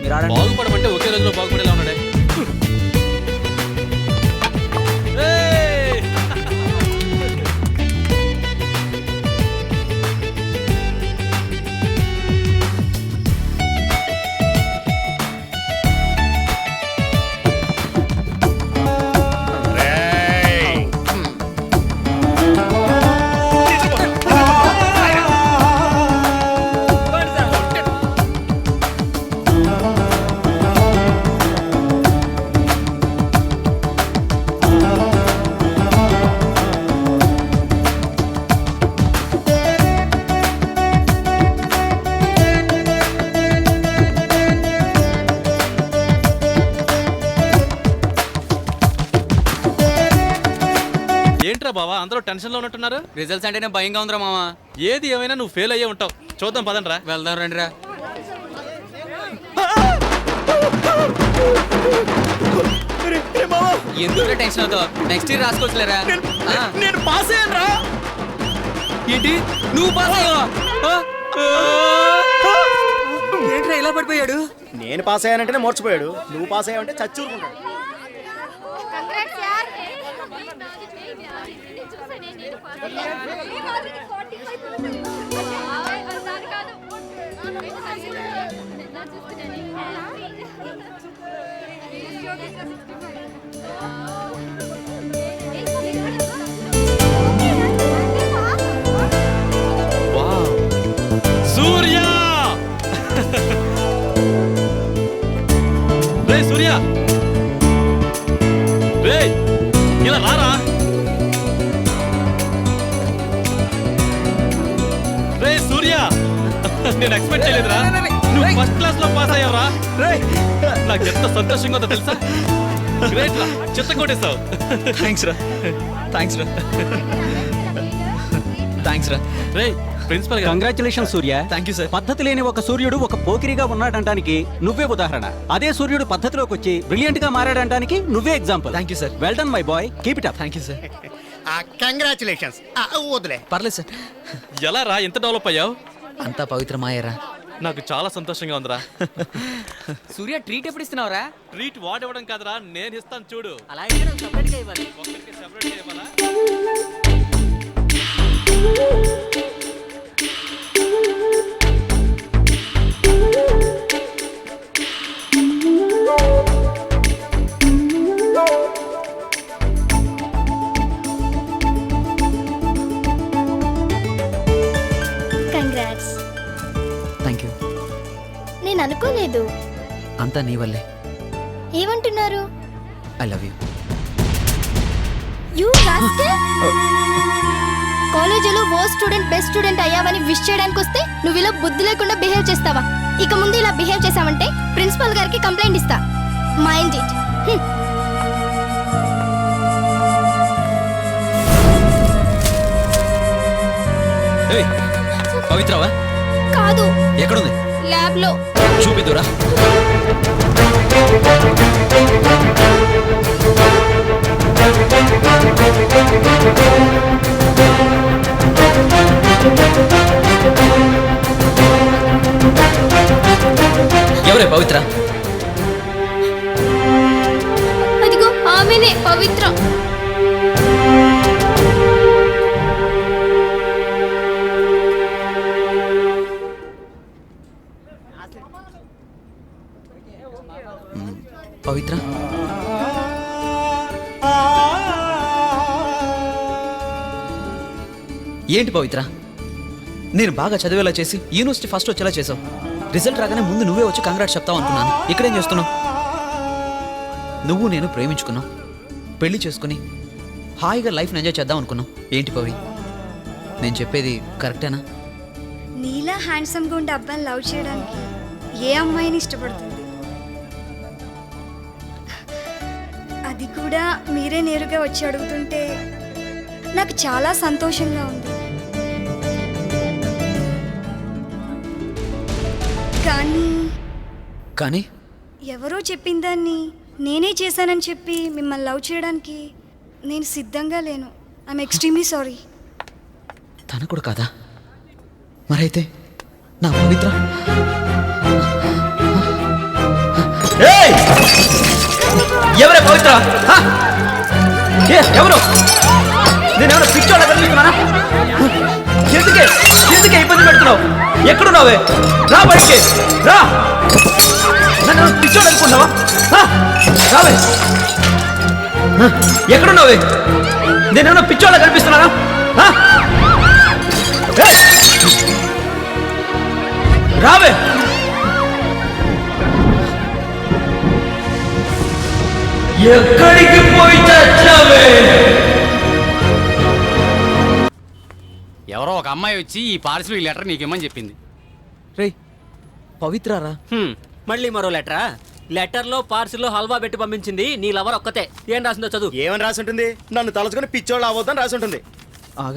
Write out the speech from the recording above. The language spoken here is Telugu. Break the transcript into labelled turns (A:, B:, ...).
A: మీరు ఆడండి.
B: బాగుపడమంటే ఒకే రోజులో బాగుపడేలా ఉన్నాడే. ఏయ్! ఏంట్రా బావా అందరూ టెన్షన్ లో ఉన్నట్టున్నారు?
A: రిజల్ట్స్ అంటేనే భయంగా ఉందిరా మామ.
B: ఏది ఏమైనా నువ్వు ఫెయిల్ అయ్యే ఉంటావు. చూద్దాం పదండ్రా.
A: వెళ్దాం రండిరా. ఎందుకు టెన్షన్ అవుతావు? నెక్స్ట్ ఇయర్ రాసుకోవచ్చులేరా.
B: నేను పాస్ అయ్యానురా.
A: ఏంటి నువ్వు పాస్ అయ్యావా? ఏంట్రా ఇలా పడిపోయాడు?
C: నేను పాస్ అయ్యానంటేనే మర్చిపోయాడు. నువ్వు పాస్ అయ్యావంటే చచ్చూరుకుంటాడు.
B: సూర్య రే సూర్య రే ఇలా రారా. రే సూర్య నేను ఎక్స్పెక్ట్ చేయలేదురా. నువ్వు ఫస్ట్ క్లాస్ లో పాస్ అయ్యావరా. నాకు ఎంత సంతోషంగా ఉందో తెలుసా. గ్రేట్ రా, చెత్త కొట్టేస్తావు.
A: థ్యాంక్స్ రా. థ్యాంక్స్ రా. థ్యాంక్స్ రా.
B: రే ప్రిన్సిపల్ గారు
D: congratulation Surya.
A: Thank you sir.
D: పద్ధతి లేని ఒక సూర్యుడు ఒక పోకిరిగా ఉన్నాడంటానికి నువ్వే ఉదాహరణ. అదే సూర్యుడు పద్ధతిలోకి వచ్చి బ్రిలియంట్ గా మారాడంటానికి నువ్వే example.
A: Thank you sir.
D: Well done my boy, keep it up.
A: Thank you sir.
C: Congratulations. వదిలే.
A: పర్లేదు సార్.
B: ఎలా రా ఎంత డెవలప్ అయ్యావు?
A: అంతా పవిత్రమాయరా.
B: నాకు చాలా సంతోషంగా ఉందిరా.
A: సూర్య ట్రీట్ ఎప్పుడు ఇస్తున్నావురా?
B: ట్రీట్ వాడు ఇవ్వడం కాదురా, నేను ఇస్తాను చూడు.
A: అలా అయితే నాకు separate గా ఇవ్వాలి.
B: ఒక్కరికి సెపరేట్ చేయమలా.
E: కంగ్రాట్స్.
A: Thank you.
E: నేను అనుకోలేదు.
A: అంతా నీ వల్లే.
E: ఏమంటున్నారు?
A: I love you.
E: You rascal. కాలేజీలో వర్స్ట్ స్టూడెంట్ బెస్ట్ స్టూడెంట్ అయ్యావని విష్ చేయడానికి వస్తే నువ్వు ఇలా బుద్ధి లేకుండా బిహేవ్ చేస్తావా? ఇక ముందు ఇలా బిహేవ్ చేసావంటే ప్రిన్సిపల్ గారికి కంప్లైంట్ ఇస్తా. Mind it.
A: పవిత్రవా?
E: కాదు,
A: ఎక్కడుంది?
E: ల్యాబ్ లో.
A: చూపిద్దురా. ఎవరే పవిత్ర?
E: అదిగో ఆమెనే పవిత్ర.
A: పవిత్ర ఏంటి పవిత్ర? నేను బాగా చదివేలా చేసి యూనివర్సిటీ ఫస్ట్ వచ్చేలా చేసావు. రిజల్ట్ రాగానే ముందు నువ్వే వచ్చి కంగ్రాట్స్ చెప్తావు అనుకున్నాను. ఇక్కడేం చేస్తున్నావు? నువ్వు నేను ప్రేమించుకున్నావు, పెళ్లి చేసుకుని హాయిగా లైఫ్ని ఎంజాయ్ చేద్దాం అనుకున్నావు. ఏంటి పవి, నేను చెప్పేది కరెక్టేనా?
F: నీలా హ్యాండ్సమ్గా ఉండే అబ్బాయిని లవ్ చేయడానికి ఏ అమ్మాయిని ఇష్టపడుతుంది? అది కూడా మీరే నేరుగా వచ్చి అడుగుతుంటే నాకు చాలా సంతోషంగా ఉంది.
A: కానీ
F: ఎవరో చెప్పిన దాన్ని నేనే చేశానని చెప్పి మిమ్మల్ని లవ్ చేయడానికి నేను సిద్ధంగా లేను. I'm extremely sorry.
A: తన కూడా కాదా? మరైతే నా పవిత్ర ఎవరే పవిత్ర హ? ఎవరు నేనేమైనా పిచ్చోళ్ళ కనిపిస్తున్నానా ఎందుకే ఇబ్బంది పెడుతున్నావు ఎక్కడున్నావే రా బయటికి రా నన్ను పిచ్చోడు అనుకున్నావా హ? రావే హ? ఎక్కడున్నావే నేనేమైనా పిచ్చోళ్ళ కనిపిస్తున్నానా హ? ఏయ్! రావే ఎక్కడికి పోయి చచ్చావే
G: ఎవరో ఒక అమ్మాయి వచ్చి ఈ పార్సిల్ లెటర్ నీకేమని చెప్పింది.
A: రే పవిత్రారా
H: మళ్ళీ మరో లెటరా? లెటర్లో పార్సిల్లో హల్వా పెట్టి పంపించింది నీ లవర్ ఒక్కతే. ఏం రాసిందో చదువు.
C: ఏమని రాసి ఉంటుంది? నన్ను తలుచుకొని పిచ్చోళ్ళు అవ్వద్దని రాసి ఉంటుంది.
A: ఆగరా